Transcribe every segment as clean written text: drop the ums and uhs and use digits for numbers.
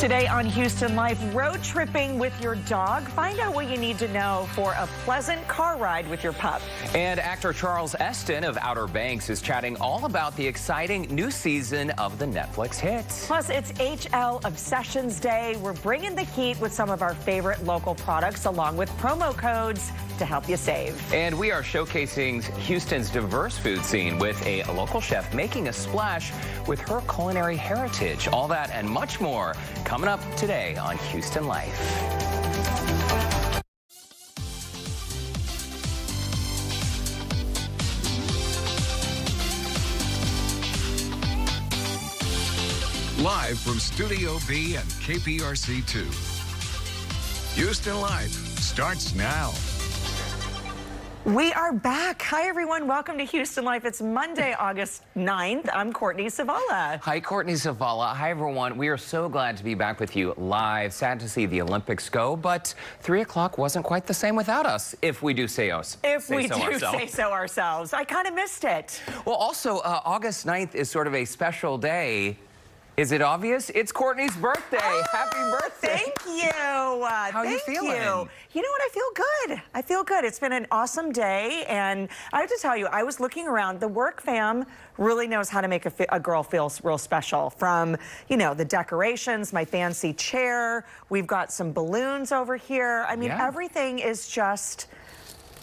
Today on Houston Life, road tripping with your dog. Find out what you need to know for a pleasant car ride with your pup. And actor Charles Esten of Outer Banks is chatting all about the exciting new season of the Netflix hit. Plus, it's HL Obsessions Day. We're bringing the heat with some of our favorite local products along with promo codes to help you save. And we are showcasing Houston's diverse food scene with a local chef making a splash with her culinary heritage. All that and much more coming up today on Houston Life. Live from Studio B and KPRC 2. Houston Life starts now. We are back. Hi, everyone. Welcome to Houston Life. It's Monday, August 9th. I'm Courtney Savala. Hi, Courtney Savala. Hi, everyone. We are so glad to be back with you live. Sad to see the Olympics go, but 3 o'clock wasn't quite the same without us, if we do say so. If we do say so ourselves. I kind of missed it. Well, also, August 9th is sort of a special day. Is it obvious? It's Courtney's birthday. Oh, happy birthday. Thank you. How are you feeling? You know what? I feel good. I feel good. It's been an awesome day. And I have to tell you, I was looking around. The work fam really knows how to make a girl feel real special. From, you know, the decorations, my fancy chair. We've got some balloons over here. I mean, everything is just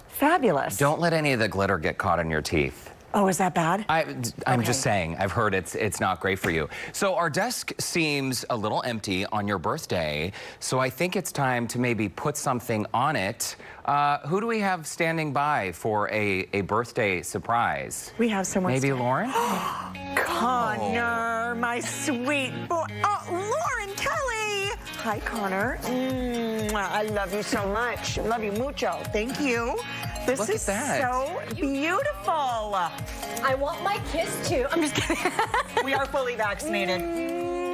fabulous. Don't let any of the glitter get caught in your teeth. Oh, is that bad? I'm just saying, I've heard it's not great for you. So our desk seems a little empty on your birthday, so I think it's time to maybe put something on it. Who do we have standing by for a birthday surprise? We have someone. Maybe Lauren? Connor, my sweet boy. Oh, Lauren Kelly. Hi, Connor. I love you so much. Love you mucho. Thank you. This Look is so beautiful. I want my kiss too. I'm just kidding. We are fully vaccinated.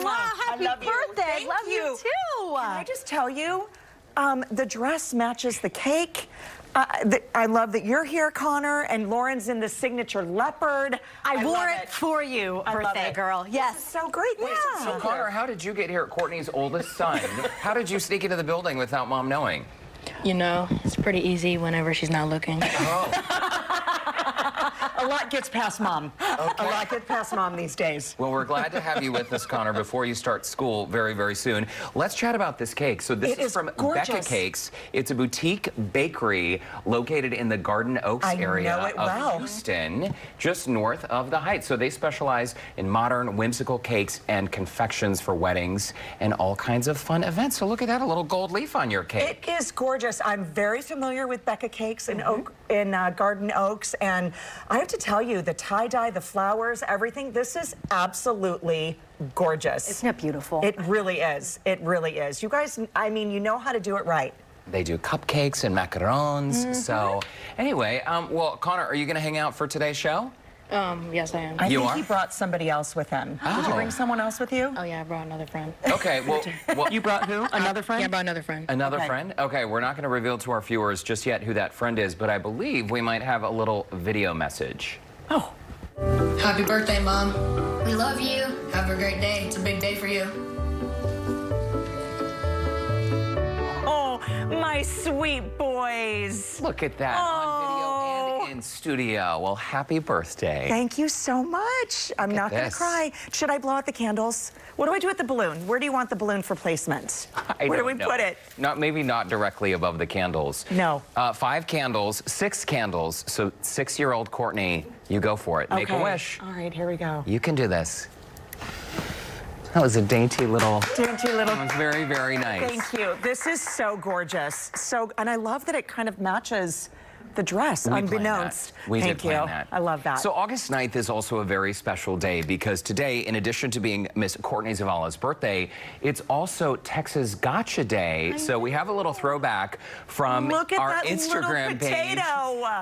Happy birthday. Love you too. Can I just tell you, the dress matches the cake. I love that you're here, Connor, and Lauren's in the signature leopard. I wore it for you, birthday girl. Yes. So great. Wait, so Connor, how did you get here, Courtney's oldest son? How did you sneak into the building without Mom knowing? You know, it's pretty easy whenever she's not looking. A lot gets past Mom. Okay. A lot gets past Mom these days. Well, we're glad to have you with us, Connor, before you start school very, very soon. Let's chat about this cake. So this is from gorgeous. Becca Cakes. It's a boutique bakery located in the Garden Oaks area of Houston, just north of the Heights. So they specialize in modern, whimsical cakes and confections for weddings and all kinds of fun events. So look at that, a little gold leaf on your cake. It is gorgeous. I'm very familiar with Becca Cakes in Garden Oaks, and I have to tell you, the tie-dye, the flowers, everything, this is absolutely gorgeous. Isn't it beautiful? It really is. It really is. You guys, I mean, you know how to do it right. They do cupcakes and macarons. So anyway, well, Connor, are you going to hang out for today's show? Yes, I am. I think he brought somebody else with him. Did you bring someone else with you? Oh, yeah, I brought another friend. Okay, well... You brought who? Another friend? Yeah, I brought another friend. Another friend? Okay, we're not going to reveal to our viewers just yet who that friend is, but I believe we might have a little video message. Oh. Happy birthday, Mom. We love you. Have a great day. It's a big day for you. Oh, my sweet boys. Look at that on video and in studio. Well, happy birthday. Thank you so much. I'm not going to cry. Should I blow out the candles? What do I do with the balloon? Where do you want the balloon for placement? Where do we put it? Maybe not directly above the candles. No. 5 candles, 6 candles. So 6-year-old Courtney, you go for it. Make a wish. All right, here we go. You can do this. That was a dainty little... That was very, very nice. Thank you. This is so gorgeous. And I love that it kind of matches the dress, unbeknownst. We did plan that. I love that. So August 9th is also a very special day because today, in addition to being Miss Courtney Zavala's birthday, it's also Texas Gotcha Day. So we have a little throwback from our Instagram page.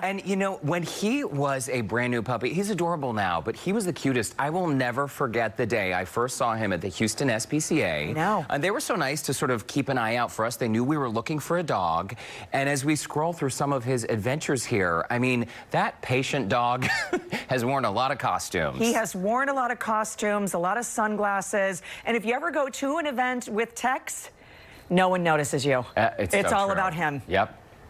And you know, when he was a brand new puppy, he's adorable now, but he was the cutest. I will never forget the day I first saw him at the Houston SPCA. I know. And they were so nice to sort of keep an eye out for us. They knew we were looking for a dog. And as we scroll through some of his adventures, adventures here. I mean, that patient dog has worn a lot of costumes. He has worn a lot of costumes, a lot of sunglasses. And if you ever go to an event with Tex, no one notices you. It's so all true. about him.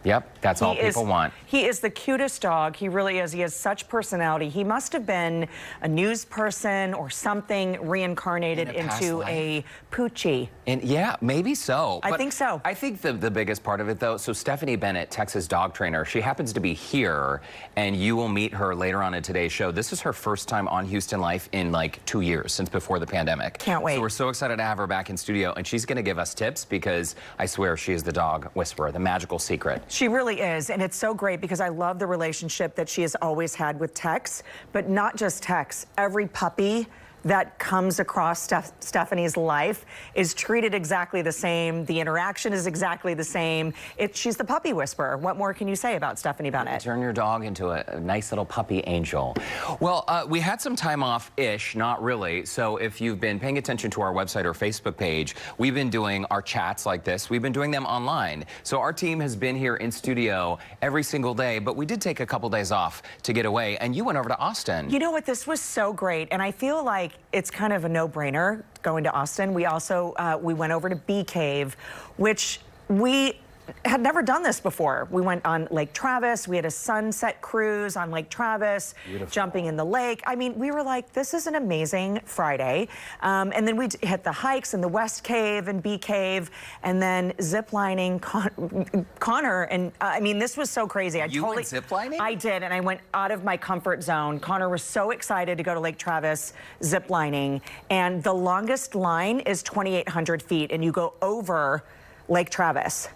Yep, that's all people want. He is the cutest dog. He really is. He has such personality. He must have been a news person or something reincarnated into a Poochie. And yeah, maybe so. I think so. I think the biggest part of it, though, so Stephanie Bennett, Texas dog trainer, she happens to be here, and you will meet her later on in today's show. This is her first time on Houston Life in like 2 years, since before the pandemic. Can't wait. So we're so excited to have her back in studio, and she's going to give us tips because I swear she is the dog whisperer, the magical secret. She really is, and it's so great because I love the relationship that she has always had with Tex, but not just Tex. Every puppy that comes across Stephanie's life is treated exactly the same. The interaction is exactly the same. She's the puppy whisperer. What more can you say about Stephanie Bennett? Turn your dog into a nice little puppy angel. Well, we had some time off-ish, not really. So if you've been paying attention to our website or Facebook page, we've been doing our chats like this. We've been doing them online. So our team has been here in studio every single day, but we did take a couple days off to get away, and you went over to Austin. You know what? This was so great, and I feel like it's kind of a no-brainer going to Austin. We also, we went over to Bee Cave, which we had never done this before. We went on Lake Travis. We had a sunset cruise on Lake Travis, jumping in the lake. I mean, we were like, this is an amazing Friday. And then we hit the hikes in the West Cave and Bee Cave, and then zip lining Connor. And I mean, this was so crazy. You went zip lining? I did, and I went out of my comfort zone. Connor was so excited to go to Lake Travis zip lining, and the longest line is 2,800 feet, and you go over Lake Travis.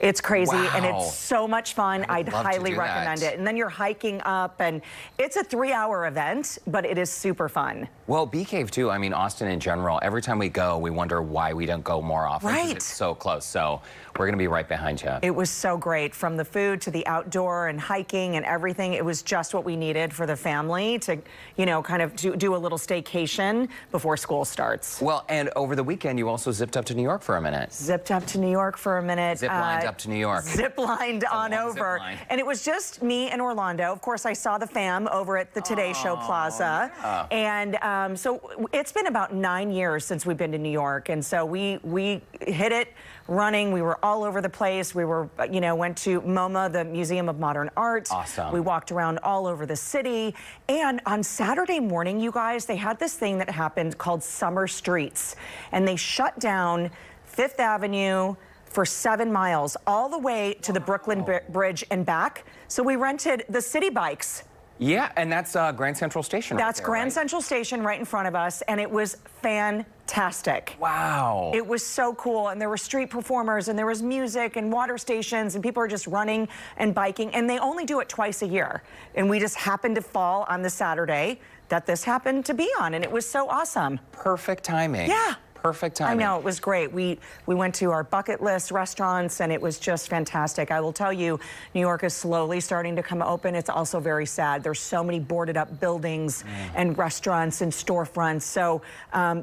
It's crazy, and it's so much fun. I'd highly recommend it. And then you're hiking up, and it's a 3-hour event, but it is super fun. Well, Bee Cave, too. I mean, Austin in general, every time we go, we wonder why we don't go more often. Right. It's so close. So we're going to be right behind you. It was so great. From the food to the outdoor and hiking and everything, it was just what we needed for the family to, you know, kind of do a little staycation before school starts. Well, and over the weekend, you also zipped up to New York for a minute. Zipped up to New York for a minute. Zip-lined up to New York. Zip-lined on over. And it was just me and Orlando. Of course, I saw the fam over at the Today Show Plaza. Yeah. And so it's been about 9 years since we've been to New York. And so we hit it running. We were all over the place. We were, you know, went to MoMA, the Museum of Modern Art. Awesome. We walked around all over the city. And on Saturday morning, you guys, they had this thing that happened called Summer Streets. And they shut down Fifth Avenue for 7 miles, all the way to the Brooklyn Bridge and back. So we rented the city bikes. Yeah, and that's Grand Central Station right That's there, Grand right? Central Station right in front of us, and it was fantastic. Wow. It was so cool, and there were street performers, and there was music and water stations, and people are just running and biking, and they only do it twice a year. And we just happened to fall on the Saturday that this happened to be on, and it was so awesome. Perfect timing. Yeah. Perfect timing. I know, it was great. We went to our bucket list restaurants, and it was just fantastic. I will tell you, New York is slowly starting to come open. It's also very sad. There's so many boarded up buildings and restaurants and storefronts. So,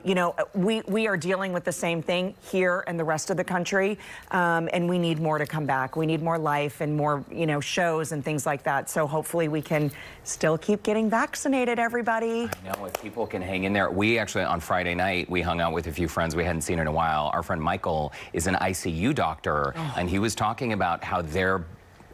you know, we are dealing with the same thing here and the rest of the country, and we need more to come back. We need more life and more, you know, shows and things like that. So hopefully we can still keep getting vaccinated, everybody. I know, if people can hang in there. We actually, on Friday night, we hung out with a few friends we hadn't seen in a while. Our friend Michael is an ICU doctor, and he was talking about how they're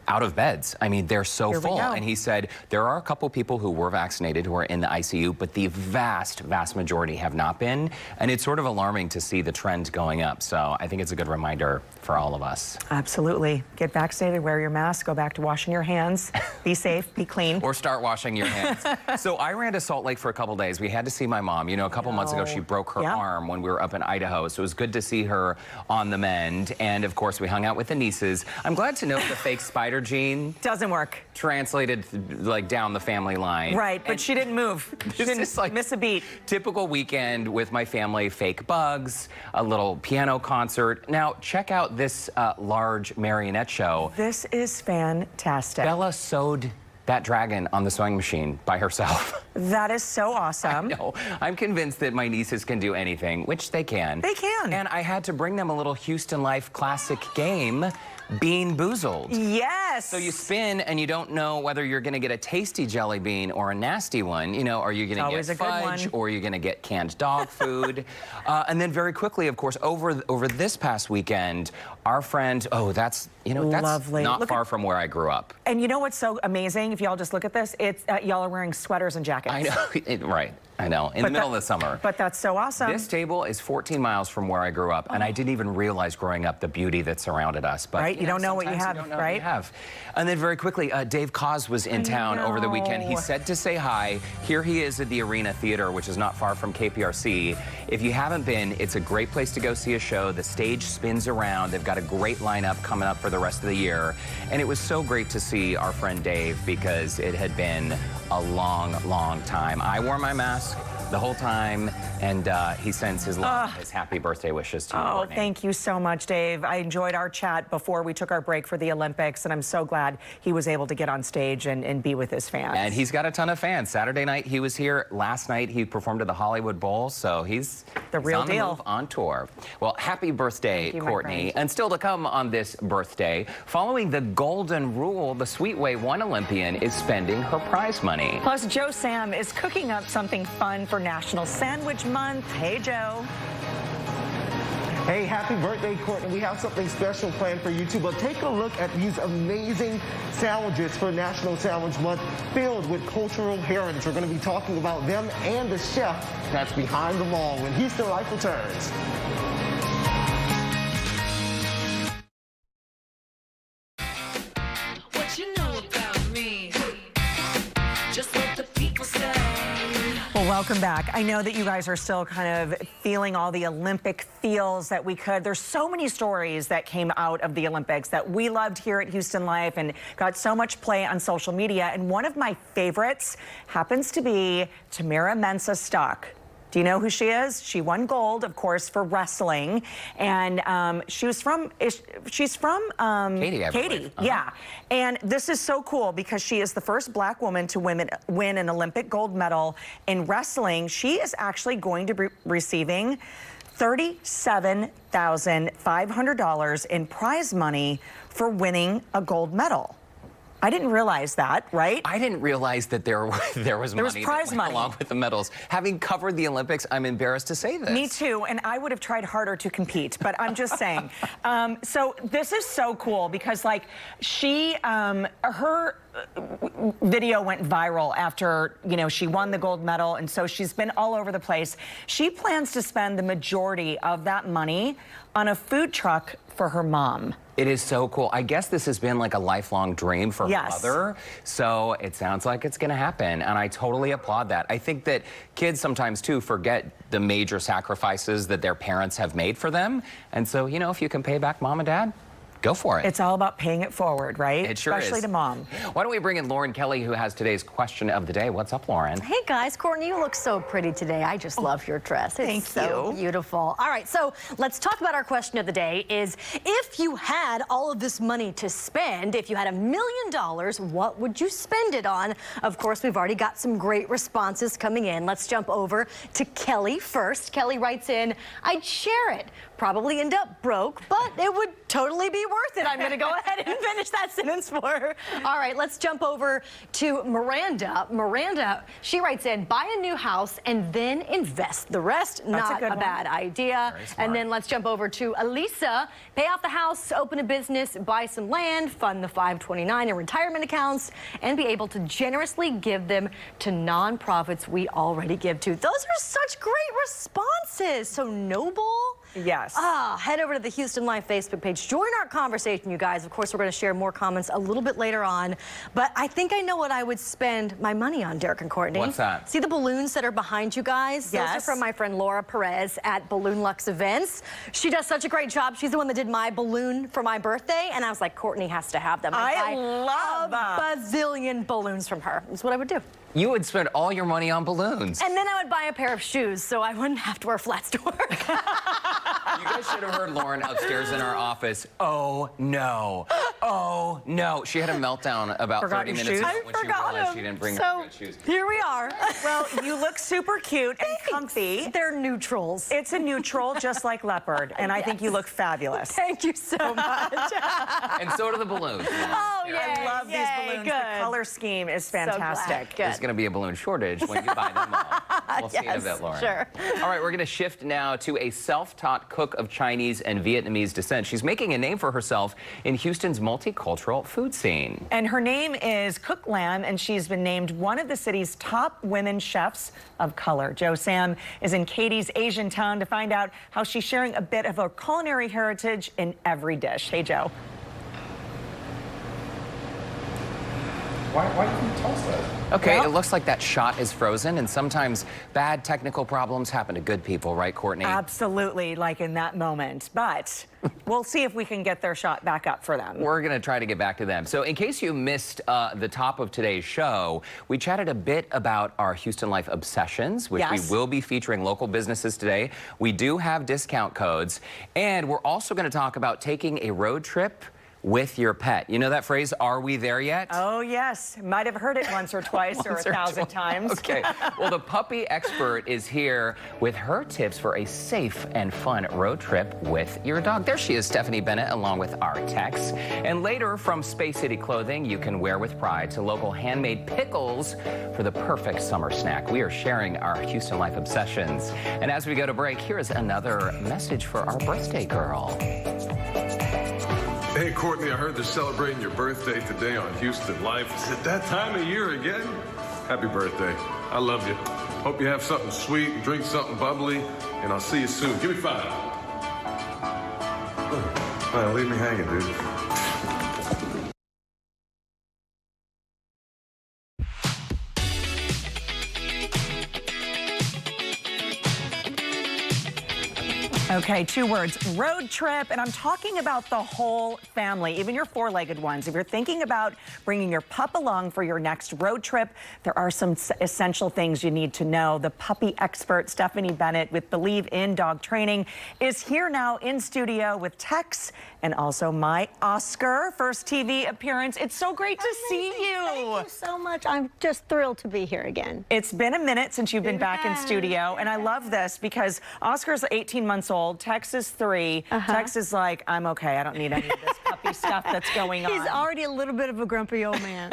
out of beds. I mean, they're so full. And he said there are a couple people who were vaccinated who are in the ICU, but the vast majority have not been. And it's sort of alarming to see the trend going up. So I think it's a good reminder for all of us. Absolutely. Get vaccinated, wear your mask, go back to washing your hands, be safe, be clean. Or start washing your hands. So I ran to Salt Lake for a couple days. We had to see my mom. You know, a couple months ago, she broke her arm when we were up in Idaho. So it was good to see her on the mend. And of course, we hung out with the nieces. I'm glad to note the fake spider gene doesn't work. Translated like down the family line. Right, but she didn't move. She didn't like miss a beat. Typical weekend with my family, fake bugs, a little piano concert. Now, check out this large marionette show. This is fantastic. Bella sewed that dragon on the sewing machine by herself. That is so awesome. I know. I'm convinced that my nieces can do anything, which they can. They can. And I had to bring them a little Houston Life classic game. Bean Boozled. Yes. So you spin and you don't know whether you're going to get a tasty jelly bean or a nasty one. You know, are you going to get fudge or are you going to get canned dog food? And then very quickly, of course, over this past weekend, our friend, that's lovely. Not far from where I grew up. And you know what's so amazing? If y'all just look at this, it's y'all are wearing sweaters and jackets. I know, right. I know, in the middle of the summer. But that's so awesome. This table is 14 miles from where I grew up, and I didn't even realize growing up the beauty that surrounded us. But right, you don't know what you have, right? And then very quickly, Dave Koz was in town over the weekend. He said to say hi. Here he is at the Arena Theater, which is not far from KPRC. If you haven't been, it's a great place to go see a show. The stage spins around. They've got a great lineup coming up for the rest of the year. And it was so great to see our friend Dave because it had been a long, long time. I wore my mask the whole time, and he sends his love, his happy birthday wishes to you, Courtney. Thank you so much, Dave. I enjoyed our chat before we took our break for the Olympics, and I'm so glad he was able to get on stage and be with his fans. And he's got a ton of fans. Saturday night he was here. Last night he performed at the Hollywood Bowl, so he's the real on deal. The move, on tour. Well, happy birthday, Courtney. And still to come on this birthday, following the golden rule, the Sweetway 1 Olympian is spending her prize money. Plus, Joe Sam is cooking up something fun for National Sandwich Month. Hey, Joe. Hey, happy birthday, Courtney. We have something special planned for you too, but take a look at these amazing sandwiches for National Sandwich Month filled with cultural heritage. We're going to be talking about them and the chef that's behind them all when Houston Life returns. What you know about me? Just what the people say. Well, welcome back. I know that you guys are still kind of feeling all the Olympic feels that we could. There's so many stories that came out of the Olympics that we loved here at Houston Life and got so much play on social media. And one of my favorites happens to be Tamira Mensah-Stock. Do you know who she is? She won gold, of course, for wrestling, and she's from Katie, I believe. Yeah. And this is so cool because she is the first black woman to win an Olympic gold medal in wrestling. She is actually going to be receiving $37,500 in prize money for winning a gold medal. I didn't realize that, right? I didn't realize that there was prize money along with the medals. Having covered the Olympics, I'm embarrassed to say this. Me too, and I would have tried harder to compete, but I'm just saying. So this is so cool because, like, her video went viral after, she won the gold medal, and so she's been all over the place. She plans to spend the majority of that money on a food truck for her mom. It is so cool. I guess this has been like a lifelong dream for her mother. So it sounds like it's going to happen. And I totally applaud that. I think that kids sometimes, too, forget the major sacrifices that their parents have made for them. And so, if you can pay back mom and dad, go for it. It's all about paying it forward, right? It sure Especially is. to mom. Why don't we bring in Lauren Kelly, who has today's question of the day. What's up, Lauren? Hey, guys. Courtney, you look so pretty today. I just love your dress. It's so beautiful. All right, so let's talk about our question of the day is, if you had all of this money to spend, if you had $1 million, what would you spend it on? Of course, we've already got some great responses coming in. Let's jump over to Kelly first. Kelly writes in, I'd share it. Probably end up broke, but it would totally be worth it. I'm going to go ahead and finish that sentence for her. All right, let's jump over to Miranda. Miranda, she writes in, buy a new house and then invest the rest. Not a bad idea. And then let's jump over to Elisa. Pay off the house, open a business, buy some land, fund the 529 and retirement accounts, and be able to generously give them to nonprofits we already give to. Those are such great responses. So noble. Yes. Head over to the Houston Life Facebook page. Join our conversation, you guys. Of course, we're going to share more comments a little bit later on. But I think I know what I would spend my money on, Derek and Courtney. What's that? See the balloons that are behind you guys? Yes. Those are from my friend Laura Perez at Balloon Lux Events. She does such a great job. She's the one that did my balloon for my birthday. And I was like, Courtney has to have them. I love a bazillion balloons from her. That's what I would do. You would spend all your money on balloons. And then I would buy a pair of shoes so I wouldn't have to wear flats to work. You guys should have heard Lauren upstairs in our office. Oh, no. Oh, no. She had a meltdown about Forgot 30 your minutes shoes? ago when she realized she didn't bring her good shoes. Here we are. Well, you look super cute and comfy. They're neutrals. It's a neutral, just like leopard, and I think you look fabulous. Thank you so much. And so do the balloons. Oh, I love these balloons. Good. The color scheme is fantastic. There's going to be a balloon shortage when you buy them all. We'll see in a bit, Lauren. Sure. All right, we're going to shift now to a self-taught cook of Chinese and Vietnamese descent. She's making a name for herself in Houston's multicultural food scene. And her name is Cook Lam, and she's been named one of the city's top women chefs of color. Jo Sam is in Katie's Asian Town to find out how she's sharing a bit of her culinary heritage in every dish. Hey, Jo. Why can you tell us that? Okay, it looks like that shot is frozen, and sometimes bad technical problems happen to good people, right, Courtney? Absolutely, like in that moment. But we'll see if we can get their shot back up for them. We're going to try to get back to them. So in case you missed the top of today's show, we chatted a bit about our Houston Life obsessions, which we will be featuring local businesses today. We do have discount codes, and we're also going to talk about taking a road trip with your pet. You know that phrase, are we there yet? Oh, yes. Might have heard it once or twice or 1,000 times. Okay. Well, the puppy expert is here with her tips for a safe and fun road trip with your dog. There she is, Stephanie Bennett, along with our techs. And later, from Space City Clothing you can wear with pride to local handmade pickles for the perfect summer snack. We are sharing our Houston Life obsessions. And as we go to break, here is another message for our birthday girl. Hey, Courtney, I heard they're celebrating your birthday today on Houston Life. Is it that time of year again? Happy birthday. I love you. Hope you have something sweet and drink something bubbly, and I'll see you soon. Give me 5. Man, leave me hanging, dude. Okay, 2 words, road trip, and I'm talking about the whole family, even your 4-legged ones. If you're thinking about bringing your pup along for your next road trip, there are some essential things you need to know. The puppy expert, Stephanie Bennett with Believe in Dog Training, is here now in studio with Tex and also my Oscar, first TV appearance. It's so great to see you. Thank you so much. I'm just thrilled to be here again. It's been a minute since you've been back in studio, and I love this because Oscar's 18 months old. Tex is 3. Tex is like, I'm okay. I don't need any of this puppy stuff that's going on. He's already a little bit of a grumpy old man.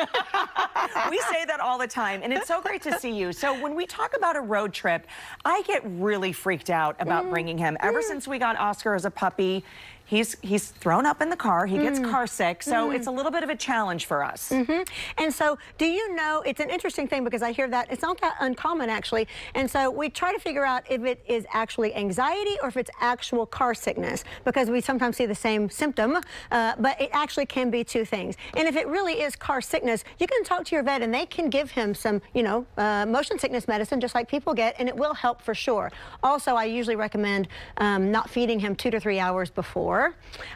We say that all the time, and it's so great to see you. So when we talk about a road trip, I get really freaked out about bringing him. Ever since we got Oscar as a puppy, he's thrown up in the car. He gets car sick, so it's a little bit of a challenge for us. And so, do you know, it's an interesting thing because I hear that it's not that uncommon actually. And so we try to figure out if it is actually anxiety or if it's actual car sickness, because we sometimes see the same symptom, but it actually can be 2 things. And if it really is car sickness, you can talk to your vet and they can give him some, you know, motion sickness medicine just like people get, and it will help for sure. Also, I usually recommend not feeding him 2 to 3 hours before.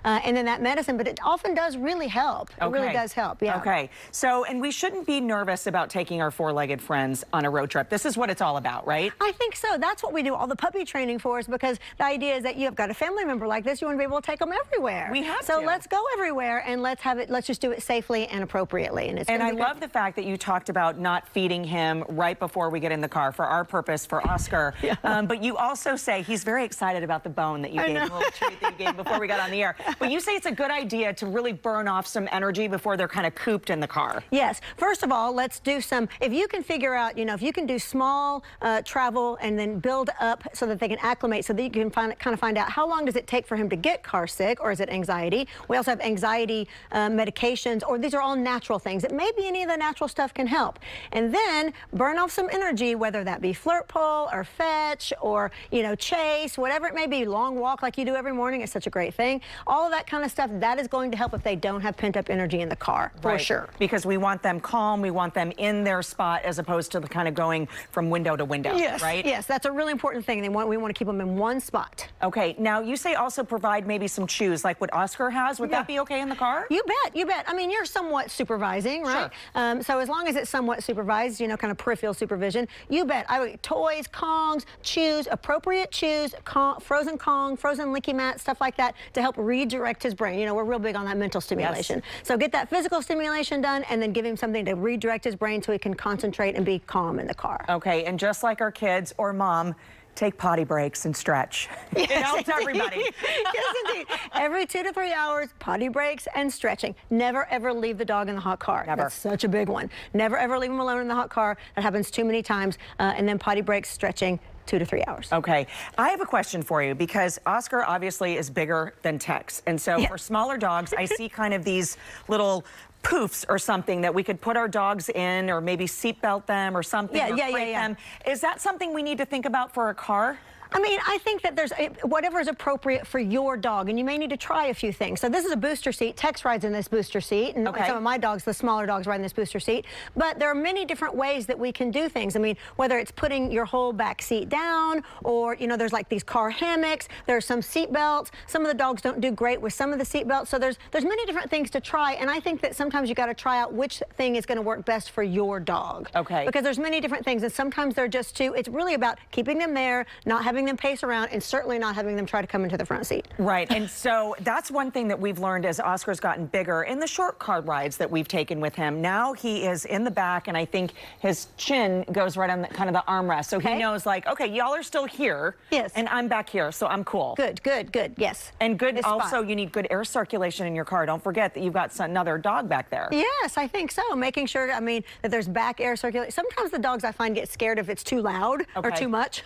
And then that medicine, but it often does really help. It really does help, yeah. Okay, so, and we shouldn't be nervous about taking our 4-legged friends on a road trip. This is what it's all about, right? I think so. That's what we do all the puppy training for, is because the idea is that you've got a family member like this, you want to be able to take them everywhere. We have so to. let's go everywhere and let's just do it safely and appropriately. And I love the fact that you talked about not feeding him right before we get in the car for our purpose, for Oscar. But you also say he's very excited about the bone that you gave, the little treat that you gave before we got on the air. But you say it's a good idea to really burn off some energy before they're kind of cooped in the car. Yes. First of all, let's do some, if you can figure out, you know, if you can do small travel and then build up so that they can acclimate, so that you can kind of find out how long does it take for him to get car sick, or is it anxiety? We also have anxiety medications, or these are all natural things. It may be any of the natural stuff can help. And then burn off some energy, whether that be flirt pole or fetch or, you know, chase, whatever it may be, long walk like you do every morning. It's such a great thing. All of that kind of stuff, that is going to help if they don't have pent-up energy in the car, for sure. Because we want them calm, we want them in their spot as opposed to the kind of going from window to window, right? Yes, that's a really important thing. We want to keep them in one spot. Okay, now you say also provide maybe some chews, like what Oscar has. Would that be okay in the car? You bet, you bet. I mean, you're somewhat supervising, right? So as long as it's somewhat supervised, you know, kind of peripheral supervision, you bet. Toys, Kongs, chews, appropriate chews, frozen Kong, frozen Licky Mat, stuff like that. to help redirect his brain. You know, we're real big on that mental stimulation. Yes. So get that physical stimulation done and then give him something to redirect his brain so he can concentrate and be calm in the car. Okay, and just like our kids or mom, take potty breaks and stretch. Yes, it helps everybody. Yes, indeed. Every 2 to 3 hours, potty breaks and stretching. Never, ever leave the dog in the hot car. Never. That's such a big one. Never, ever leave him alone in the hot car. That happens too many times. And then potty breaks, stretching, 2 to 3 hours. Okay, I have a question for you because Oscar obviously is bigger than Tex. And so for smaller dogs, I see kind of these little poofs or something that we could put our dogs in or maybe seatbelt them or something. Them. Is that something we need to think about for a car? I mean, I think that there's whatever is appropriate for your dog, and you may need to try a few things. So this is a booster seat. Tex rides in this booster seat, and some of my dogs, the smaller dogs, ride in this booster seat. But there are many different ways that we can do things. I mean, whether it's putting your whole back seat down, or, you know, there's like these car hammocks. There are some seat belts. Some of the dogs don't do great with some of the seat belts. So there's many different things to try, and I think that sometimes you got to try out which thing is going to work best for your dog. Okay. Because there's many different things, and sometimes they're just too. It's really about keeping them there, not having them pace around, and certainly not having them try to come into the front seat. Right, and so that's one thing that we've learned as Oscar's gotten bigger in the short car rides that we've taken with him. Now he is in the back, and I think his chin goes right on the, kind of the armrest, so he knows, like, okay, y'all are still here, and I'm back here, so I'm cool. Good, good, good, yes. And good, also, you need good air circulation in your car. Don't forget that you've got another dog back there. Yes, I think so. Making sure, I mean, that there's back air circulation. Sometimes the dogs, I find, get scared if it's too loud or too much.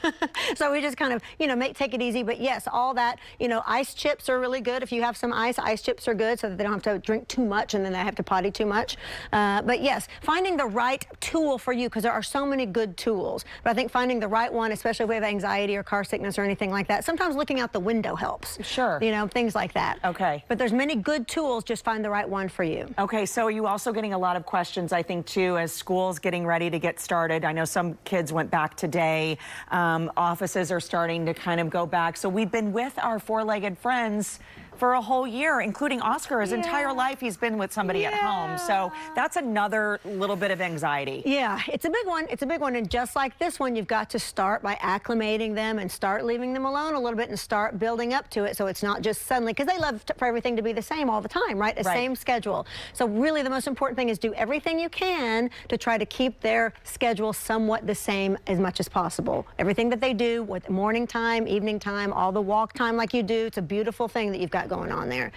So we just kind of, you know, take it easy. But yes, all that, you know, ice chips are really good. If you have some ice chips are good so that they don't have to drink too much and then they have to potty too much. But yes, finding the right tool for you, because there are so many good tools. But I think finding the right one, especially if we have anxiety or car sickness or anything like that, sometimes looking out the window helps. Sure. You know, things like that. Okay. But there's many good tools, just find the right one for you. Okay, so are you also getting a lot of questions, I think, too, as school's getting ready to get started? I know some kids went back today. Offices are starting to kind of go back. So we've been with our four-legged friends for a whole year, including Oscar. His entire life he's been with somebody at home. So that's another little bit of anxiety. Yeah, it's a big one. It's a big one. And just like this one, you've got to start by acclimating them and start leaving them alone a little bit and start building up to it, so it's not just suddenly, because they love for everything to be the same all the time, right? Same schedule. So really the most important thing is do everything you can to try to keep their schedule somewhat the same as much as possible. Everything that they do with morning time, evening time, all the walk time like you do, it's a beautiful thing that you've got going on there.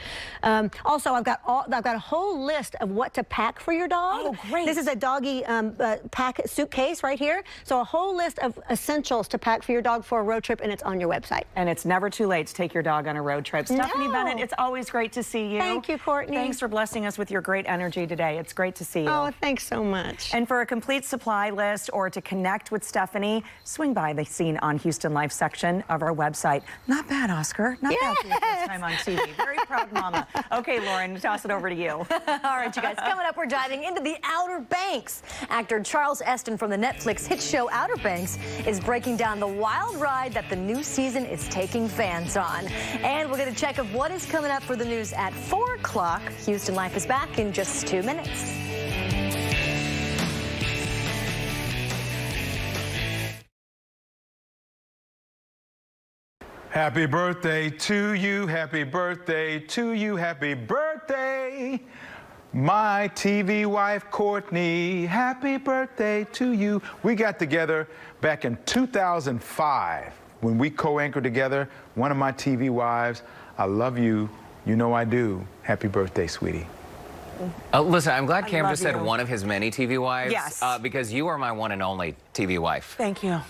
Also, I've got a whole list of what to pack for your dog. Oh, great. This is a doggy pack suitcase right here. So a whole list of essentials to pack for your dog for a road trip, and it's on your website. And it's never too late to take your dog on a road trip. Stephanie Bennett, it's always great to see you. Thank you, Courtney. Thanks for blessing us with your great energy today. It's great to see you. Oh, thanks so much. And for a complete supply list or to connect with Stephanie, swing by the Seen on Houston Life section of our website. Not bad, Oscar. Not bad for your first time on TV. Very proud mama. Okay, Lauren, toss it over to you. All right, you guys, coming up, we're diving into the Outer Banks. Actor Charles Esten from the Netflix hit show Outer Banks is breaking down the wild ride that the new season is taking fans on. And we'll get a check of what is coming up for the news at 4 o'clock. Houston Life is back in just 2 minutes. Happy birthday to you, happy birthday to you, happy birthday, my TV wife, Courtney. Happy birthday to you. We got together back in 2005 when we co-anchored together, one of my TV wives. I love you. You know I do. Happy birthday, sweetie. Listen, I'm glad Cam just said one of his many TV wives. Yes. Because you are my one and only TV wife. Thank you.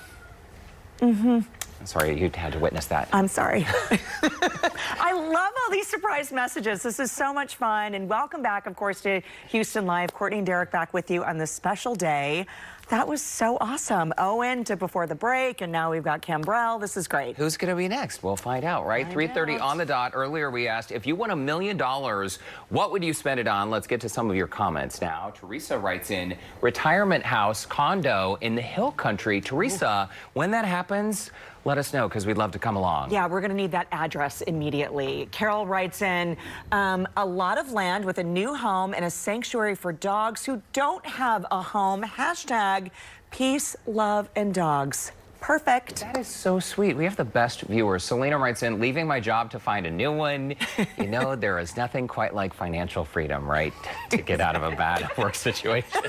I'm sorry you had to witness that. I'm sorry. I love all these surprise messages. This is so much fun. And welcome back, of course, to Houston Live. Courtney and Derek back with you on this special day. That was so awesome. Owen to Before the Break, and now we've got Cambrell. This is great. Who's going to be next? We'll find out, right? 3:30 on the dot. Earlier we asked, if you won $1 million, what would you spend it on? Let's get to some of your comments now. Teresa writes in, retirement house, condo in the hill country. Teresa, when that happens, let us know, because we'd love to come along. Yeah, we're going to need that address immediately. Carol writes in, a lot of land with a new home and a sanctuary for dogs who don't have a home. Hashtag peace, love, and dogs. perfect. That is so sweet. We have the best viewers. Selena writes in, leaving my job to find a new one. You know, there is nothing quite like financial freedom, right? To get out of a bad work situation.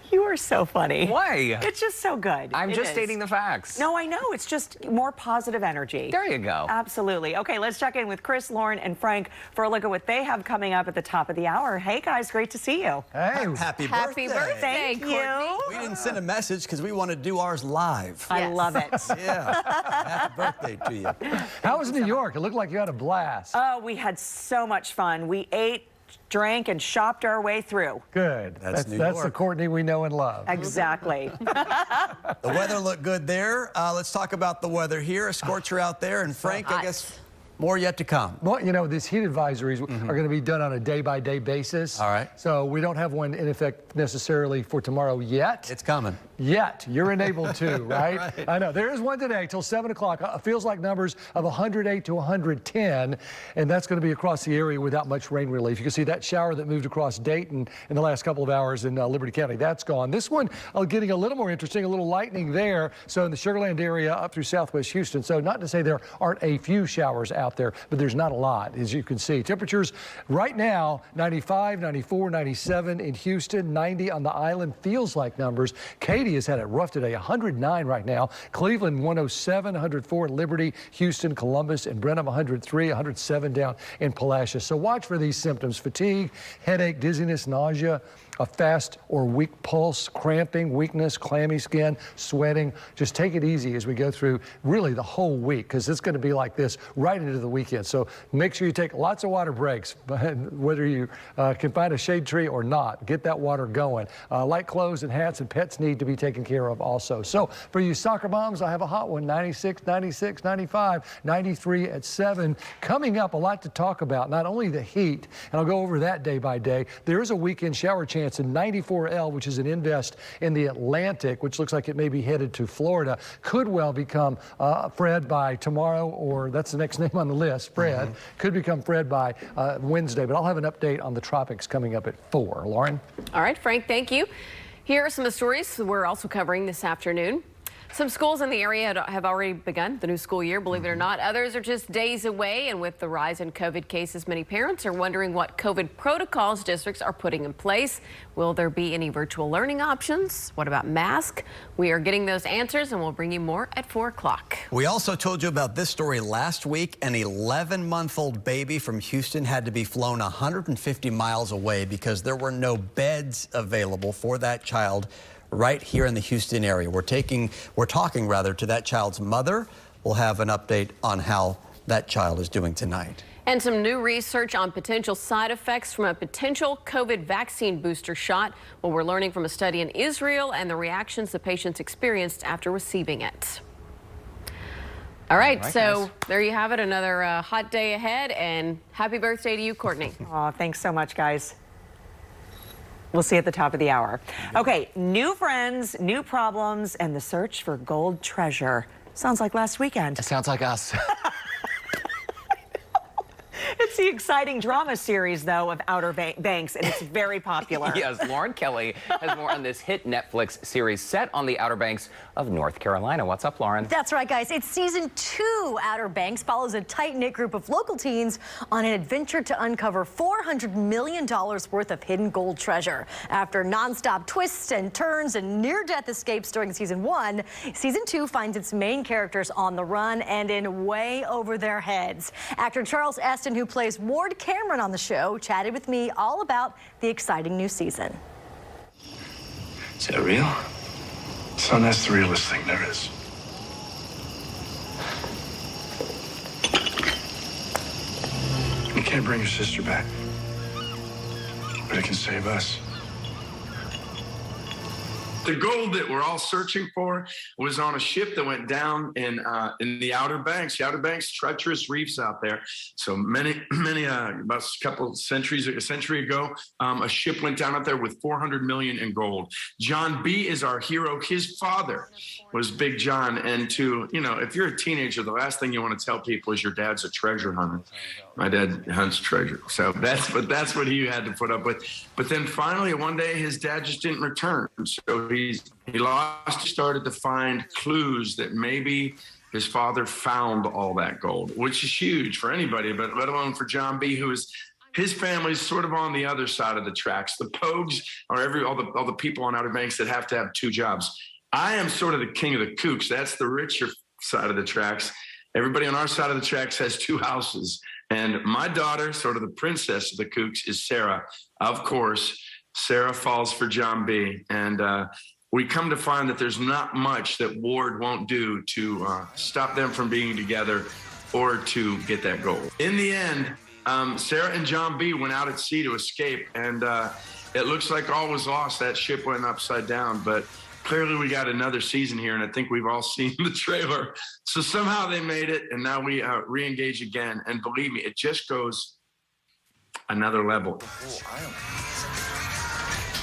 You are so funny. Why? It's just so good. I'm just stating the facts. No, I know. It's just more positive energy. There you go. Absolutely. Okay, let's check in with Chris, Lauren, and Frank for a look at what they have coming up at the top of the hour. Hey, guys, great to see you. Hey. Happy birthday. Thank you. We didn't send a message because we want to do ours live. I love it. Yeah. Happy birthday to you. How was New York? It looked like you had a blast. Oh, we had so much fun. We ate, drank, and shopped our way through. Good. That's the Courtney we know and love. Exactly. The weather looked good there. Let's talk about the weather here. A scorcher out there. And Frank, I guess more yet to come. Well, you know, these heat advisories are going to be done on a day-by-day basis. All right. So we don't have one in effect necessarily for tomorrow yet. It's coming. Yet. You're enabled to, right? Right. I know. There is one today till 7 o'clock. Feels like numbers of 108 to 110, and that's going to be across the area without much rain relief. You can see that shower that moved across Dayton in the last couple of hours in Liberty County. That's gone. This one getting a little more interesting, a little lightning there. So in the Sugar Land area up through southwest Houston. So not to say there aren't a few showers out there, but there's not a lot, as you can see. Temperatures right now, 95, 94, 97 in Houston, 90 on the island. Feels like numbers. Katy has had it rough today, 109 right now. Cleveland, 107, 104 in Liberty, Houston, Columbus, and Brenham, 103, 107 down in Palacios. So watch for these symptoms: fatigue, headache, dizziness, nausea, a fast or weak pulse, cramping, weakness, clammy skin, sweating. Just take it easy as we go through really the whole week, because it's going to be like this right into the weekend. So make sure you take lots of water breaks, whether you can find a shade tree or not. Get that water going. Light clothes and hats and pets need to be taken care of also. So for you soccer moms, I have a hot one: 96, 96, 95, 93 at 7. Coming up, a lot to talk about, not only the heat, and I'll go over that day by day. There is a weekend shower chance in 94L, which is an invest in the Atlantic, which looks like it may be headed to Florida. Could well become Fred by tomorrow, or that's the next name on the list, Fred. Could become Fred by Wednesday, but I'll have an update on the tropics coming up at 4. Lauren? All right, Frank, thank you. Here are some of the stories we're also covering this afternoon. Some schools in the area have already begun the new school year, believe it or not. Others are just days away, and with the rise in COVID cases, many parents are wondering what COVID protocols districts are putting in place. Will there be any virtual learning options? What about masks? We are getting those answers, and we'll bring you more at 4 o'clock. We also told you about this story last week. An 11-month-old baby from Houston had to be flown 150 miles away because there were no beds available for that child right here in the Houston area. We're talking to that child's mother. We'll have an update on how that child is doing tonight. And some new research on potential side effects from a potential COVID vaccine booster shot. Well, we're learning from a study in Israel and the reactions the patients experienced after receiving it. All right, so there you have it. Another hot day ahead, and happy birthday to you, Courtney. Oh, thanks so much, guys. We'll see you at the top of the hour. Okay, new friends, new problems, and the search for gold treasure. Sounds like last weekend. It sounds like us. It's the exciting drama series, though, of Outer Banks, and it's very popular. Yes, Lauren Kelly has more on this hit Netflix series set on the Outer Banks of North Carolina. What's up, Lauren? That's right, guys. It's season 2. Outer Banks follows a tight-knit group of local teens on an adventure to uncover $400 million worth of hidden gold treasure. After nonstop twists and turns and near-death escapes during season 1, season 2 finds its main characters on the run and in way over their heads. Actor Charles Aston, who plays Ward Cameron on the show, chatted with me all about the exciting new season. Is that real? Son, that's the realest thing there is. You can't bring your sister back, but it can save us. The gold that we're all searching for was on a ship that went down in the Outer Banks. The Outer Banks, treacherous reefs out there. So many, about a century ago, a ship went down out there with $400 million in gold. John B. is our hero. His father was Big John. And if you're a teenager, the last thing you want to tell people is your dad's a treasure hunter. My dad hunts treasure. So that's what he had to put up with. But then finally, one day, his dad just didn't return. So he lost. He started to find clues that maybe his father found all that gold, which is huge for anybody, but let alone for John B., who is his family's sort of on the other side of the tracks. The Pogues are all the people on Outer Banks that have to have 2 jobs. I am sort of the king of the kooks. That's the richer side of the tracks. Everybody on our side of the tracks has 2 houses. And my daughter, sort of the princess of the kooks, is Sarah. Of course, Sarah falls for John B. And we come to find that there's not much that Ward won't do to stop them from being together or to get that gold. In the end, Sarah and John B. went out at sea to escape, and it looks like all was lost. That ship went upside down, but clearly we got another season here, and I think we've all seen the trailer. So somehow they made it, and now we re-engage again. And believe me, it just goes another level.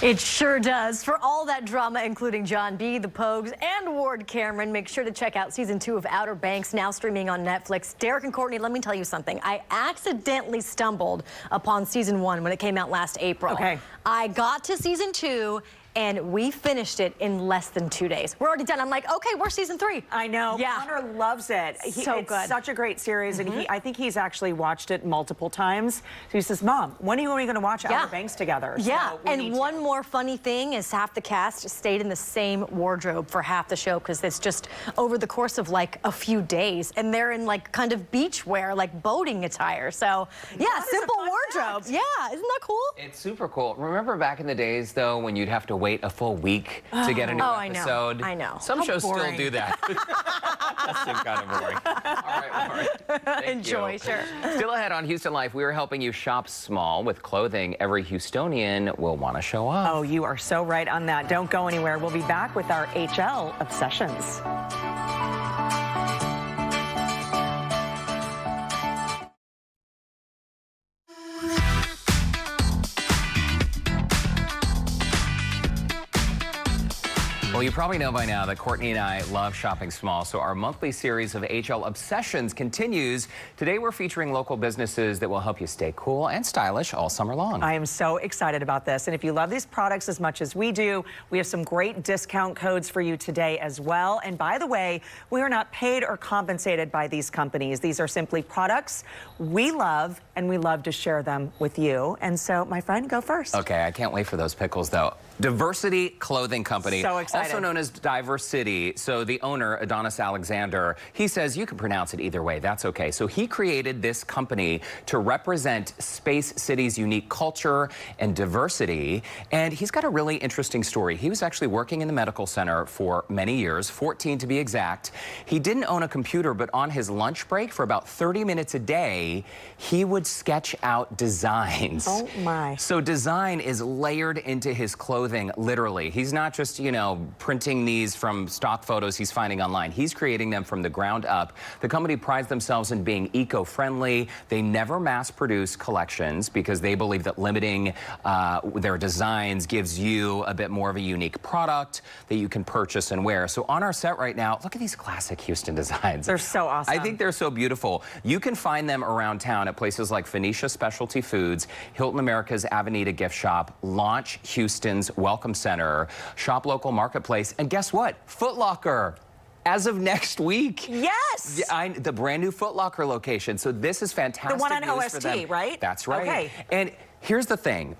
It sure does. For all that drama, including John B., the Pogues, and Ward Cameron, make sure to check out season 2 of Outer Banks, now streaming on Netflix. Derek and Courtney, let me tell you something. I accidentally stumbled upon season 1 when it came out last April. Okay. I got to season 2, and we finished it in less than 2 days. We're already done. I'm like, okay, we're season 3. I know. Yeah. Connor loves it. So it's good. such a great series, and I think he's actually watched it multiple times. So he says, Mom, when are we going to watch Outer Banks together? Yeah, So and one more funny thing is half the cast stayed in the same wardrobe for half the show because it's just over the course of like a few days, and they're in like kind of beach wear, like boating attire. So yeah, simple wardrobe. Yeah, isn't that cool? It's super cool. Remember back in the days, though, when you'd have to wait a full week to get a new episode? I know. Some How shows boring. still do that. That seems kind of boring. All right. Thank Enjoy, you. sure. Still ahead on Houston Life, we are helping you shop small with clothing every Houstonian will want to show off. Oh, you are so right on that. Don't go anywhere. We'll be back with our HL Obsessions. Well, you probably know by now that Courtney and I love shopping small, so our monthly series of HL Obsessions continues. Today, we're featuring local businesses that will help you stay cool and stylish all summer long. I am so excited about this, and if you love these products as much as we do, we have some great discount codes for you today as well. And by the way, we are not paid or compensated by these companies. These are simply products we love, and we love to share them with you. And so, my friend, go first. Okay, I can't wait for those pickles, though. Diversity Clothing Company, so excited. Also known as Diversity. So the owner, Adonis Alexander, he says you can pronounce it either way. That's okay. So he created this company to represent Space City's unique culture and diversity. And he's got a really interesting story. He was actually working in the medical center for many years, 14 to be exact. He didn't own a computer, but on his lunch break for about 30 minutes a day, he would sketch out designs. Oh my. So design is layered into his clothing. Literally. He's not just, you know, printing these from stock photos he's finding online. He's creating them from the ground up. The company prides themselves in being eco-friendly. They never mass produce collections because they believe that limiting their designs gives you a bit more of a unique product that you can purchase and wear. So on our set right now, look at these classic Houston designs. They're so awesome. I think they're so beautiful. You can find them around town at places like Phoenicia Specialty Foods, Hilton America's Avenida Gift Shop, Launch Houston's Welcome Center, Shop Local Marketplace, and guess what? Foot Locker. As of next week. Yes. The brand new Foot Locker location. So this is fantastic. The one on news for them. OST, right? That's right. Okay. And here's the thing.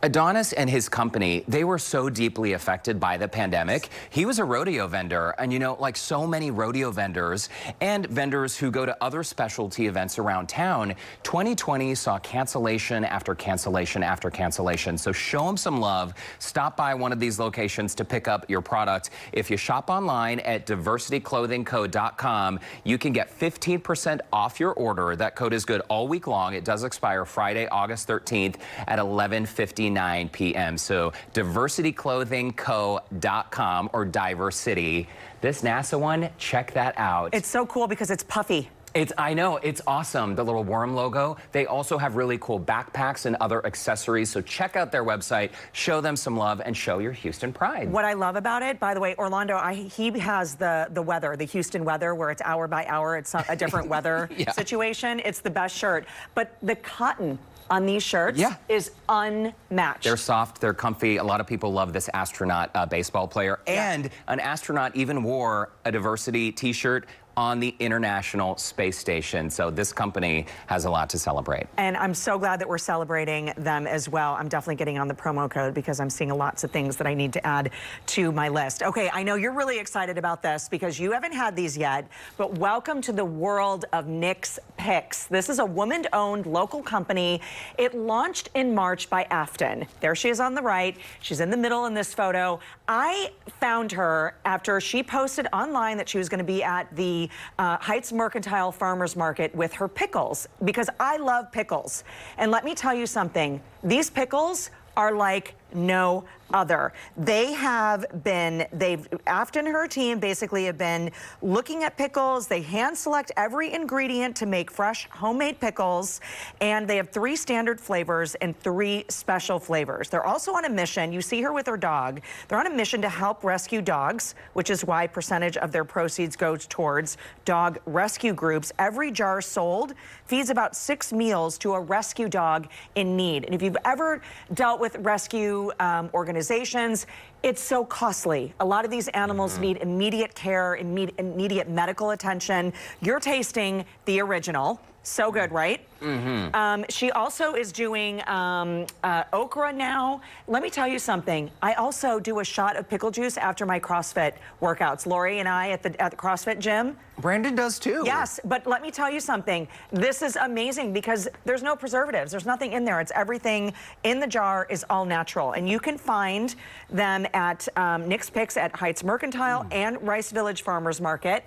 Adonis and his company, they were so deeply affected by the pandemic. He was a rodeo vendor, and you know, like so many rodeo vendors and vendors who go to other specialty events around town, 2020 saw cancellation after cancellation after cancellation. So show them some love. Stop by one of these locations to pick up your product. If you shop online at diversityclothingco.com, you can get 15% off your order. That code is good all week long. It does expire Friday, August 13th at 11:59 p.m. So diversityclothingco.com or Diversity. This NASA one, check that out. It's so cool because it's puffy. I know, it's awesome, the little worm logo. They also have really cool backpacks and other accessories, so check out their website, show them some love, and show your Houston pride. What I love about it, by the way, Orlando, he has the weather, the Houston weather, where it's hour by hour, it's a different weather situation. It's the best shirt. But the cotton on these shirts is unmatched. They're soft, they're comfy. A lot of people love this astronaut baseball player. And an astronaut even wore a diversity t-shirt on the International Space Station. So this company has a lot to celebrate. And I'm so glad that we're celebrating them as well. I'm definitely getting on the promo code because I'm seeing lots of things that I need to add to my list. Okay, I know you're really excited about this because you haven't had these yet, but welcome to the world of Nick's Picks. This is a woman-owned local company. It launched in March by Afton. There she is on the right. She's in the middle in this photo. I found her after she posted online that she was going to be at the Heights Mercantile Farmers Market with her pickles, because I love pickles. And let me tell you something, these pickles are like no other. Afton and her team basically have been looking at pickles. They hand select every ingredient to make fresh homemade pickles, and they have 3 standard flavors and 3 special flavors. They're also on a mission. You see her with her dog. They're on a mission to help rescue dogs, which is why percentage of their proceeds goes towards dog rescue groups. Every jar sold feeds about 6 meals to a rescue dog in need. And if you've ever dealt with rescue organizations, it's so costly. A lot of these animals need immediate care, immediate medical attention. You're tasting the original. So good, right? She also is doing okra now. Let me tell you something. I also do a shot of pickle juice after my CrossFit workouts. Lori and I at the CrossFit gym. Brandon does too. Yes, but let me tell you something. This is amazing because there's no preservatives. There's nothing in there. It's everything in the jar is all natural. And you can find them at Nick's Picks at Heights Mercantile and Rice Village Farmers Market.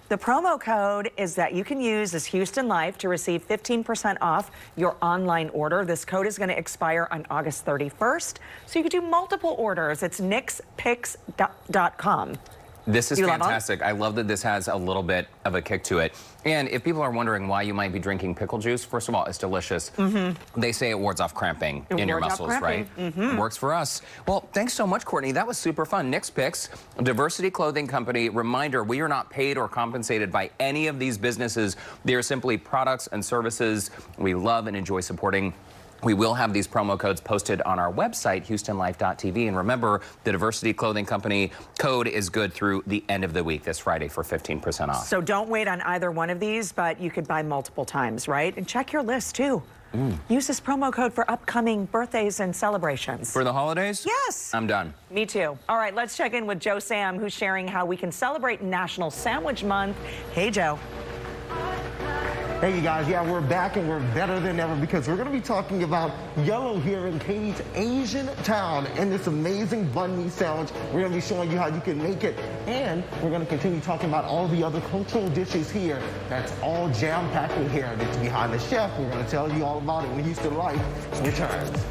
The promo code is that you can use is Houston Life to receive 15% off your online order. This code is going to expire on August 31st, so you can do multiple orders. It's nickspicks.com. This is fantastic. I love that this has a little bit of a kick to it. And if people are wondering why you might be drinking pickle juice, first of all, it's delicious. They say it wards off cramping in your muscles, right? It works for us. Well, thanks so much, Courtney. That was super fun. Nick's Picks, a diversity clothing company. Reminder, we are not paid or compensated by any of these businesses. They are simply products and services we love and enjoy supporting. We will have these promo codes posted on our website, HoustonLife.tv. And remember, the Diversity Clothing Company code is good through the end of the week, this Friday, for 15% off. So don't wait on either one of these, but you could buy multiple times, right? And check your list, too. Use this promo code for upcoming birthdays and celebrations. For the holidays? Yes. I'm done. Me too. All right, let's check in with Joe Sam, who's sharing how we can celebrate National Sandwich Month. Hey, Joe. Hey, you guys, we're back and we're better than ever because we're going to be talking about Yellow here in Katie's Asian Town and this amazing banh mi sandwich. We're going to be showing you how you can make it, and we're going to continue talking about all the other cultural dishes here that's all jam-packed with heritage behind the chef. We're going to tell you all about it when Houston Life returns.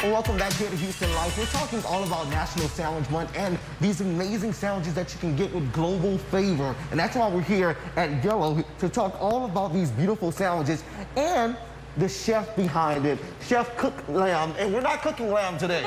Welcome back here to Houston Life. We're talking all about National Sandwich Month and these amazing sandwiches that you can get with global flavor. And that's why we're here at Yellow to talk all about these beautiful sandwiches and the chef behind it, Chef Cook Lamb. And we're not cooking lamb today.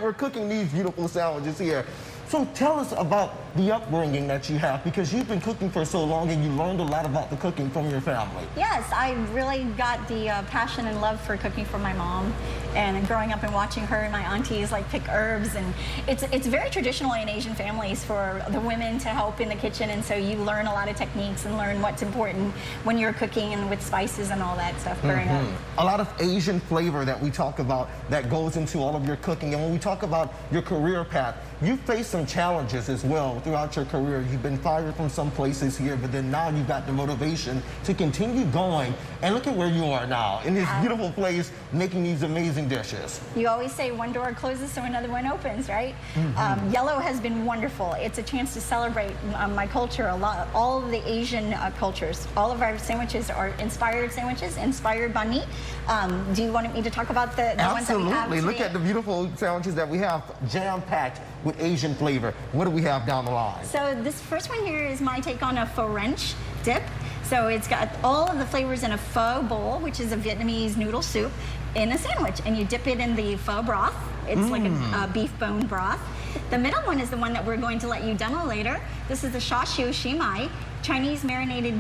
We're cooking these beautiful sandwiches here. So tell us about the upbringing that you have, because you've been cooking for so long and you learned a lot about the cooking from your family. Yes, I really got the passion and love for cooking from my mom, and growing up and watching her and my aunties like pick herbs, and it's very traditional in Asian families for the women to help in the kitchen, and so you learn a lot of techniques and learn what's important when you're cooking and with spices and all that stuff growing up. A lot of Asian flavor that we talk about that goes into all of your cooking, and when we talk about your career path, you face some challenges as well throughout your career, you've been fired from some places here, but then now you've got the motivation to continue going. And look at where you are now, in this beautiful place, making these amazing dishes. You always say one door closes so another one opens, right? Yellow has been wonderful. It's a chance to celebrate my culture a lot, all of the Asian cultures. All of our sandwiches are inspired sandwiches, inspired by me. Do you want me to talk about the ones that we have Absolutely. Look at the beautiful sandwiches that we have, jam-packed with Asian flavor. What do we have down the line? So this first one here is my take on a pho ranch dip. So it's got all of the flavors in a pho bowl, which is a Vietnamese noodle soup, in a sandwich. And you dip it in the pho broth. It's like a beef bone broth. The middle one is the one that we're going to let you demo later. This is the Sha Shu Shi Mai, Chinese marinated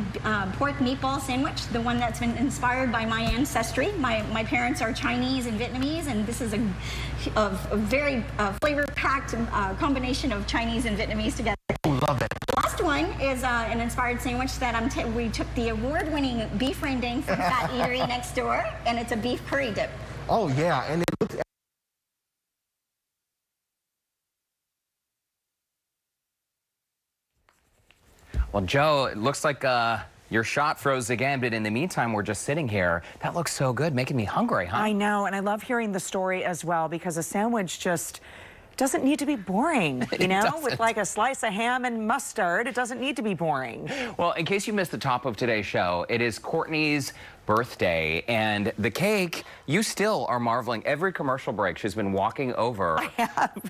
pork meatball sandwich, the one that's been inspired by my ancestry. My parents are Chinese and Vietnamese, and this is a very flavor-packed combination of Chinese and Vietnamese together. Love it. The last one is an inspired sandwich that we took the award-winning beef rendang from Fat Eatery next door, and it's a beef curry dip. Oh, yeah, and it looks... Well, Joe, it looks like your shot froze again, but in the meantime, we're just sitting here. That looks so good, making me hungry, huh? I know, and I love hearing the story as well, because a sandwich just doesn't need to be boring, you know? With like a slice of ham and mustard, it doesn't need to be boring. Well, in case you missed the top of today's show, it is Courtney's birthday, and the cake, you still are marveling. Every commercial break, she's been walking over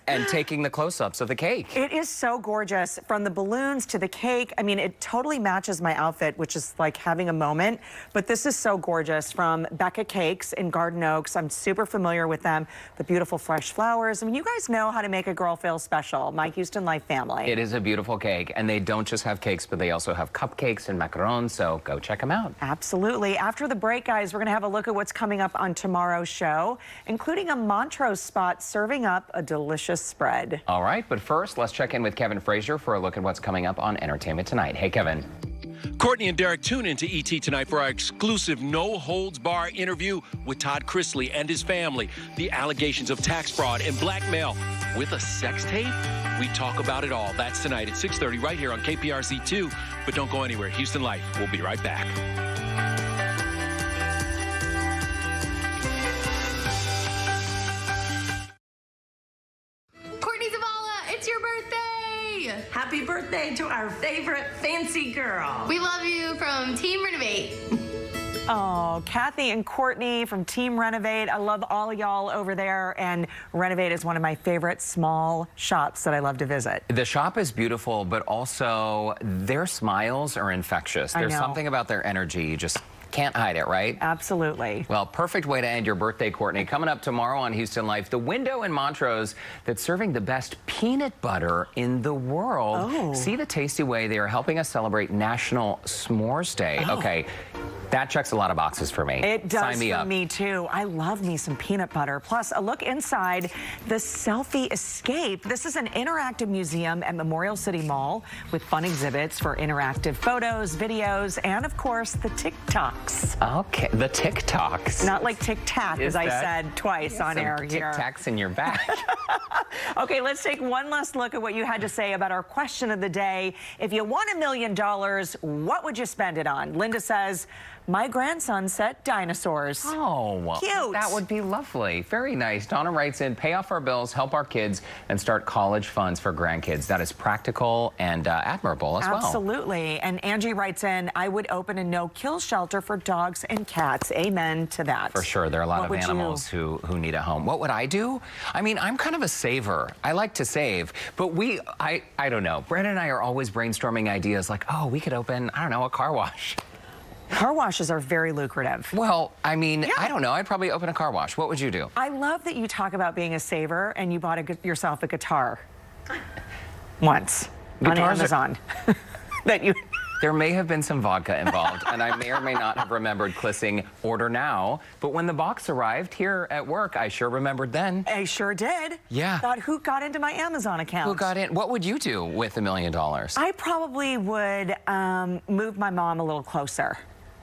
and taking the close-ups of the cake. It is so gorgeous, from the balloons to the cake. I mean, it totally matches my outfit, which is like having a moment, but this is so gorgeous. From Becca Cakes in Garden Oaks, I'm super familiar with them. The beautiful fresh flowers. I mean, you guys know how to make a girl feel special. My Houston Life family. It is a beautiful cake, and they don't just have cakes, but they also have cupcakes and macarons, so go check them out. Absolutely. After the break, guys, we're going to have a look at what's coming up on tomorrow's show, including a Montrose spot serving up a delicious spread. All right, but first, let's check in with Kevin Frazier for a look at what's coming up on Entertainment Tonight. Hey, Kevin. Courtney and Derek, tune into ET tonight for our exclusive no-holds-bar interview with Todd Chrisley and his family. The allegations of tax fraud and blackmail with a sex tape? We talk about it all. That's tonight at 6:30 right here on KPRC2. But don't go anywhere. Houston Life. We'll be right back. Happy birthday to our favorite fancy girl. We love you from Team Renovate. Oh, Kathy and Courtney from Team Renovate. I love all of y'all over there, and Renovate is one of my favorite small shops that I love to visit. The shop is beautiful, but also their smiles are infectious. There's something about their energy. You just can't hide it, right? Absolutely. Well, perfect way to end your birthday, Courtney. Coming up tomorrow on Houston Life, the window in Montrose that's serving the best peanut butter in the world. Oh. See the tasty way they are helping us celebrate National S'mores Day. Oh. Okay. That checks a lot of boxes for me. It does. Sign me for up. me too. I love me some peanut butter. Plus, a look inside the Selfie Escape. This is an interactive museum at Memorial City Mall with fun exhibits for interactive photos, videos, and of course, the TikToks. Okay, the TikToks. Not like tic-tac, as I said twice on air here. Tic-tacs in your back. Okay, let's take one last look at what you had to say about our question of the day. If you won $1 million, what would you spend it on? Linda says, my grandson said dinosaurs. Oh, cute. That would be lovely. Very nice. Donna writes in, pay off our bills, help our kids, and start college funds for grandkids. That is practical and admirable as well. Absolutely. And Angie writes in, I would open a no-kill shelter for dogs and cats. Amen to that. For sure. There are a lot of animals who need a home. What would I do? I mean, I'm kind of a saver. I like to save, but I don't know. Brandon and I are always brainstorming ideas like, oh, we could open, I don't know, a car wash. Car washes are very lucrative. Well, I mean, I don't know. I'd probably open a car wash. What would you do? I love that you talk about being a saver and you bought yourself a guitar once on Amazon. There may have been some vodka involved, and I may or may not have remembered clicking order now, but when the box arrived here at work, I sure remembered then. I sure did. Yeah. Thought, who got into my Amazon account? Who got in? What would you do with $1 million? I probably would move my mom a little closer.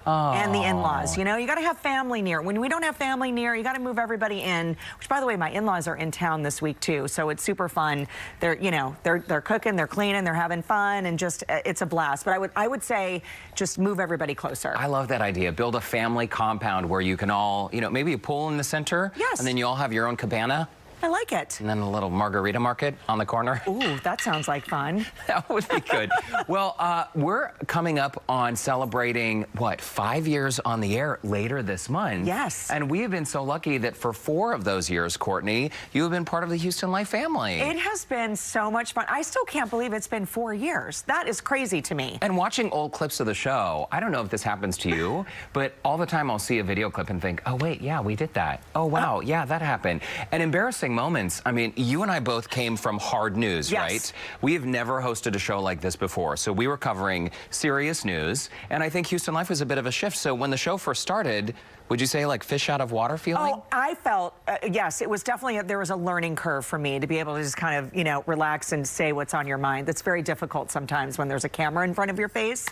and the in-laws. You know, you got to have family near. When we don't have family near, you got to move everybody in, which, by the way, my in-laws are in town this week, too, so it's super fun. They're, you know, they're cooking, they're cleaning, they're having fun, and just, it's a blast. But I would say just move everybody closer. I love that idea. Build a family compound where you can all, you know, maybe a pool in the center. Yes. And then you all have your own cabana. I like it. And then a little margarita market on the corner. Ooh, that sounds like fun. That would be good. Well, we're coming up on celebrating, what, 5 years on the air later this month. Yes. And we have been so lucky that for 4 of those years, Courtney, you have been part of the Houston Life family. It has been so much fun. I still can't believe it's been 4 years. That is crazy to me. And watching old clips of the show, I don't know if this happens to you, but all the time I'll see a video clip and think, oh, wait, yeah, we did that. Oh, wow, yeah, that happened. And embarrassing moments. I mean, you and I both came from hard news, yes. right? We have never hosted a show like this before. So we were covering serious news. And I think Houston Life was a bit of a shift. So when the show first started, would you say like fish out of water feeling? Oh, I felt, yes, it was definitely, there was a learning curve for me to be able to just kind of, you know, relax and say what's on your mind. That's very difficult sometimes when there's a camera in front of your face.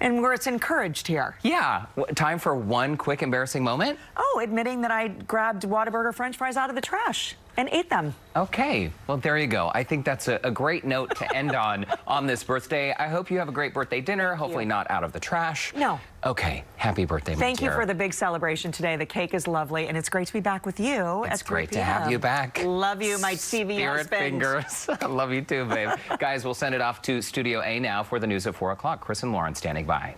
And where it's encouraged here. Yeah. Time for one quick embarrassing moment? Oh, admitting that I grabbed Whataburger French fries out of the trash and ate them. Okay. Well, there you go. I think that's a great note to end on this birthday. I hope you have a great birthday dinner. Hopefully not out of the trash. No. Okay. Happy birthday, my Thank you dear. for the big celebration today. The cake is lovely, and it's great to be back with you. It's great to have you back. Love you, my TV Spirit husband. fingers. I love you too, babe. Guys, we'll send it off to Studio A now for the news at 4 o'clock. Chris and Lauren standing by.